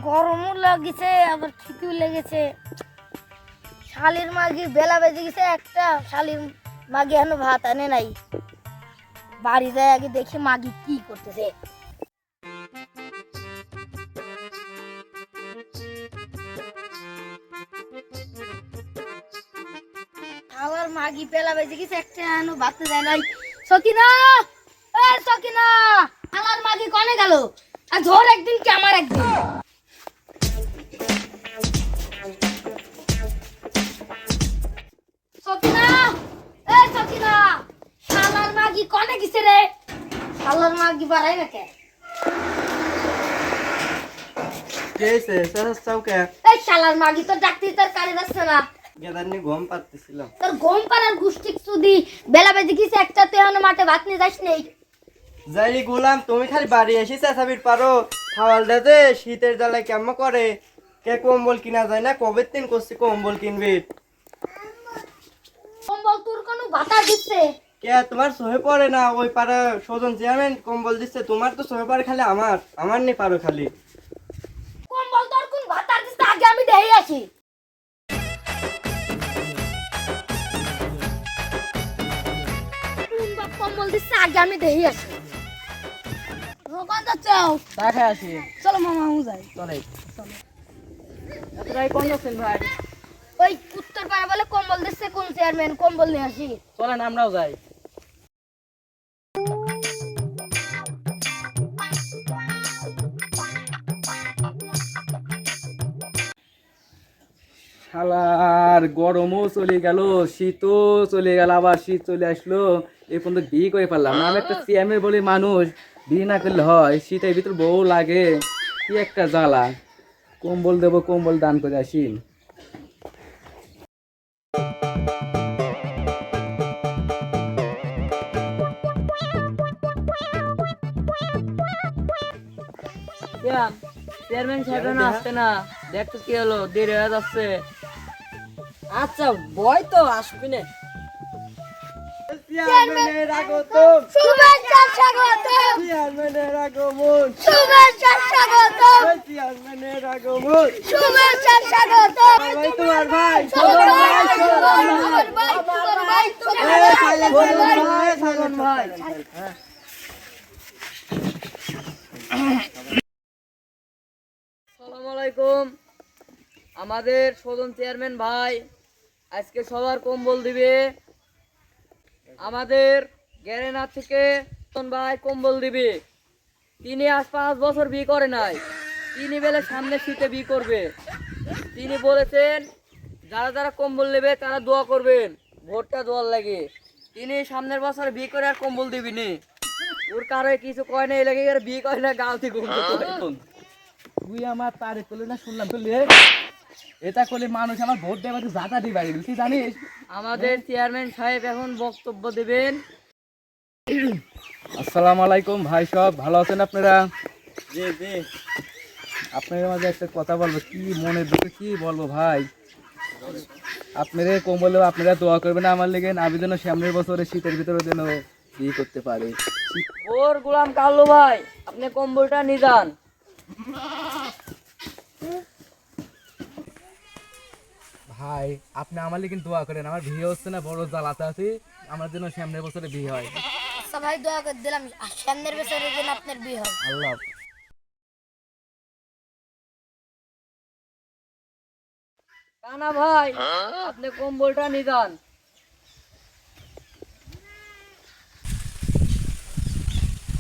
গরমও লাগছে আবার খিদেও লেগেছে। শালির মাগি বেলা বেজে গেছে একটা, শালির মাগি এখনো ভাত আনে নাই। বাড়ি যায় আগে দেখি মাগি কি করতেছে। শালার মাগি বেলা বেজে গেছে একটা, এখনো ভাত দেয় নাই। সকিনা, এ সকিনা, শালার মাগি কনে গেল? আর ধর একদিন কি আমার একদিন। সকিনা, এ সকিনা, শালার মাগি কনে গেছে রে? শালার মাগি বাড়াই না কে? কেছে সহজ চাউকে এই শালার মাগি তো ডাকতে তার কানে যাচ্ছে না। গেদানি ঘুম পাচ্ছিলাম। তোর ঘুম পাড়ার গুষ্টি সুদি বেলা বেজে গেছে একটা, তুই এখনো মাঠে ভাত নিয়ে যাস নেই। যাই গোলাম, তুমি খালি বাড়ি এসে চেঁচাবির পারো। খাওয়াল দাতে শীতের জ্বালায় কেমন করে। কে কম্বল কিনা যায় না, কবে দিন করছি কম্বল কিনবি। কম্বল তোর কোনো বাতা দিচ্ছে? কে তোমার সহে পড়ে না? ওই পাড়া সজন চেয়ারম্যান কম্বল দিচ্ছে, তোমার তো সহে পড়ে খালি আমার নেই পারো খালি। কম্বল তোর কোন বাতা দিচ্ছে আগে আমি দেখে আসি। কোন বাপ কম্বল দিচ্ছে আগে আমি দেখে আসি। দোকান যাচ্ছাও? তাকে আসি। চলো মামা আমি যাই। চলে এতটাই কোন যাচ্ছেন ভাই? ওই উত্তর পাড়া বলে কম্বল দিচ্ছে কোন চেয়ারম্যান, কম্বল নিয়ে আসি। চলেন আমরাও যাই। শালার গরমও চলে গেল, শীতও চলে গেল, আবার শীত চলে আসলো। এই পর্যন্ত বিয়ে করে পারলাম না। আমি একটা চেয়ারম্যান বলে মানুষ, বিয়ে না করলে হয়? শীতের ভিতর বউ লাগে, কি একটা জ্বালা। কম্বল দেবো, কম্বল দান করে আসি। চেয়ারম্যান সাহেব না আসছে না, দেখতো কি হলো, দেরি হয়ে যাচ্ছে। আচ্ছা বয় তো আসবি না। চেয়ারম্যানের আগমন, শুভেচ্ছা স্বাগতম, চেয়ারম্যানের আগমন, শুভেচ্ছা স্বাগতম, চেয়ারম্যানের আগমন। শুভেচ্ছা স্বাগতম। ভাই তোমার ভাই, সালন ভাই। আসসালামু আলাইকুম। আমাদের সদন চেয়ারম্যান ভাই আজকে সবার কম্বল দিবে। আমাদের গ্যারেনা থেকে সদন ভাই কম্বল দিবে। তিনি আজ 5 বছর বিয়ে করে নাই, তিনি বেলে সামনে শীতে বিয়ে করবে। তিনি বলেছেন যারা যারা কম্বল নেবে তারা দোয়া করবেন, ভোটটা দোয়ার লাগে। তিনি সামনের বছর বিয়ে করে আর কম্বল দিবিনি। ওর কারো কিছু কয় না, এই লাগে আর বিয়ে করে না, গাল থেকে তুই আমার তারে করলে না শুনলাম তো এটা করলে মানুষ আমার ভোট দেবে, জাতা দিই বাড়ি, তুই জানিস? আমাদের চেয়ারম্যান সাহেব এখন বক্তব্য দেবেন। আসসালামু আলাইকুম ভাই, সব ভালো আছেন আপনারা? জি জি। আপনাদের মাঝে একটা কথা বলবো, কি মনে দুঃখে কি বলবো ভাই। আপনারা কম্বল দেবো, আপনারা দোয়া করবেন আমার লেগে, আমি যেন সামনের বছরে শীতের ভিতরে যেন বিয়ে করতে পারি। ওর গোলাম কাল্লু ভাই, আপনি কম্বলটা নিয়ে যান। ভাই আপনি আমার লেগে দোয়া করেন, আমার বিয়ে হচ্ছে না, বড় জ্বালাতে আছি, আমার জন্য সামনের বছরে বিয়ে হয়। আচ্ছা ভাই দোয়া করে দিলাম সামনের বছরের জন্য আপনার বিয়ে হবে। আল্লাহ। কানা ভাই, আপনি কম্বলটা নিয়ে যান।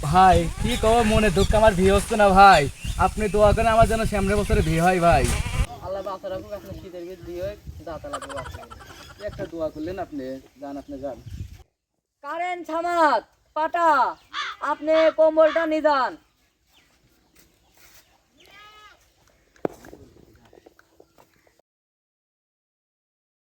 ভাই কি কব, মনে দুঃখ, আমার বিয়ে হচ্ছে না ভাই, আপনি দোয়া করেন আমার জন্য সামনের বছরে বিয়ে হয় ভাই। আল্লাহ বাঁচা রাখুক, আপনার শীতের ভিতর বিয়ে হয়, দাঁতা লাগবে বাঁচা। কি একটা দোয়া করলেন আপনি, যান আপনি যান। কারেন্ট ছামাত পাটা, আপনি কম্বলটা নিয়ে যান।